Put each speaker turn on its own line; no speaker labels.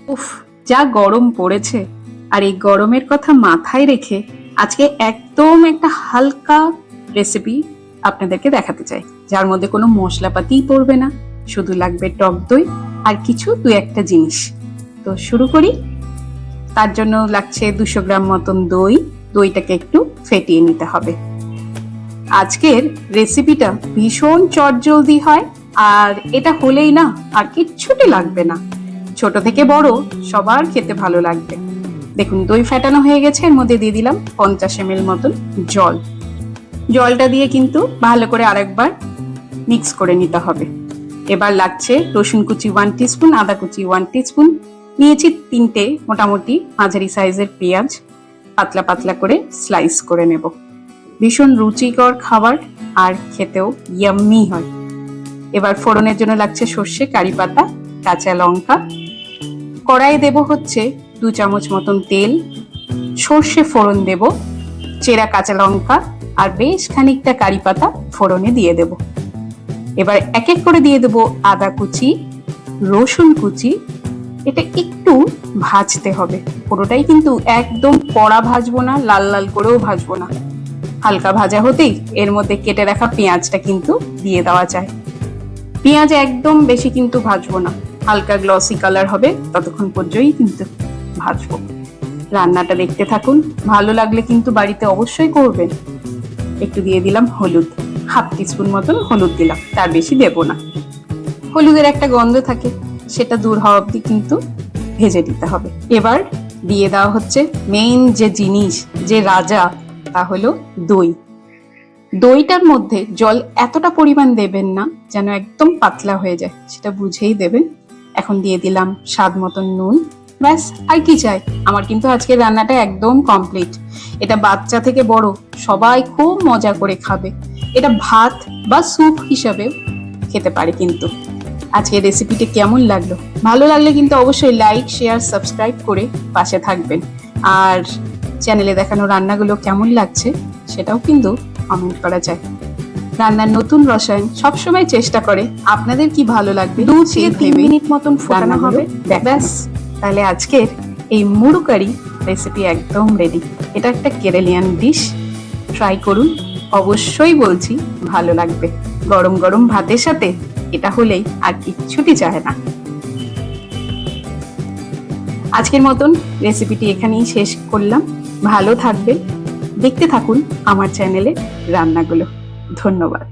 উফ, যা গরম পড়েছে, আর এই গরমের কথা মাথায় রেখে আজকে একদম একটা হালকা রেসিপি আপনাদেরকে দেখাতে চাই, যার মধ্যে কোনো মশলাপাতিই পড়বে না, শুধু লাগবে টক দই আর কিছু দু একটা জিনিস। তো শুরু করি। তার জন্য লাগছে 200 গ্রাম মতন দই। দইটাকে একটু ফেটিয়ে নিতে হবে। আজকের রেসিপিটা ভীষণ চটজলদি হয়, আর এটা হলেই না আর কিচ্ছুটি লাগবে না। ছোট থেকে বড় সবার খেতে ভালো লাগবে। দেখুন, দই ফেটানো হয়ে গেছে। এর মধ্যে দিয়ে দিলাম 50 ml মতন জল। জলটা দিয়ে কিন্তু ভালো করে আরেকবার মিক্স করে নিতে হবে। এবার লাগছে রসুন কুচি 1 টিস্পুন, আদা কুচি 1 টিস্পুন, নিয়েছি 3টে মোটামুটি মাঝারি সাইজের পেঁয়াজ, পাতলা পাতলা করে স্লাইস করে নেব। ভীষণ রুচিকর খাবার, আর খেতেও ইয়াম্মি হয়। এবার ফোড়নের জন্য লাগছে সর্ষে, কারি পাতা, কাঁচা লঙ্কা। কড়াইয়ে দেব হচ্ছে 2 চামচ মতন তেল। সর্ষে ফোড়ন দেব, চেরা কাঁচা লঙ্কা আর বেশ খানিকটা কারি পাতা ফোড়নে দিয়ে দেব। এবার এক এক করে দিয়ে দেব আদা কুচি, রসুন কুচি। এটা একটু ভাজতে হবে, পুরোটাই কিন্তু একদম কড়া ভাজবো না, লাল লাল করেও ভাজবো না। হালকা ভাজা হতেই এর মধ্যে কেটে রাখা পেঁয়াজটা কিন্তু দিয়ে দেওয়া যায়। পেঁয়াজ একদম বেশি কিন্তু ভাজবো না, হালকা গ্লসি কালার হবে ততক্ষণ পর্যন্তই কিন্তু ভাজবো। রান্নাটা দেখতে থাকুন, ভালো লাগলে কিন্তু বাড়িতে অবশ্যই করবেন। একটু দিয়ে দিলাম হলুদ, 1/2 টিস্পুন মতন হলুদ দিলাম, তার বেশি দেব না। হলুদের একটা গন্ধ থাকে, সেটা দূর হওয়া অবধি কিন্তু ভেজে দিতে হবে। এবার দিয়ে দেওয়া হচ্ছে মেইন যে জিনিস, যে রাজা, তা হলো দই। দইটার মধ্যে জল এতটা পরিমাণ দেবেন না যেন একদম পাতলা হয়ে যায়, সেটা বুঝেই দেবেন। এখন দিয়ে দিলাম স্বাদ মতন নুন। ব্যাস, আর কি চাই। আমার কিন্তু আজকের রান্নাটা একদম কমপ্লিট। এটা বাচ্চা থেকে বড় সবাই খুব মজা করে খাবে। এটা ভাত বা স্যুপ হিসাবেও খেতে পারে। কিন্তু আজকের রেসিপিটা কেমন লাগলো? ভালো লাগলে কিন্তু অবশ্যই লাইক, শেয়ার, সাবস্ক্রাইব করে পাশে থাকবেন। আর চ্যানেলে দেখানো রান্নাগুলো কেমন লাগছে সেটাও কিন্তু কমেন্ট করা যায়। রান্নার নতুন রসায়ন সবসময় চেষ্টা করে আপনাদের কি ভালো লাগবে। 2 থেকে 3 মিনিট মতন ফোটানো হবে, ব্যাস। তাহলে আজকের এই মুড়ু কারি রেসিপি একদম রেডি। এটা একটা কেরালিয়ান ডিশ, ট্রাই করুন, অবশ্যই বলছি ভালো লাগবে। গরম গরম ভাতের সাথে এটা হলেই আর কিচ্ছুটি চায় না। আজকের মতন রেসিপিটি এখানেই শেষ করলাম। ভালো থাকবেন, দেখতে থাকুন আমার চ্যানেলে রান্নাগুলো। ধন্যবাদ।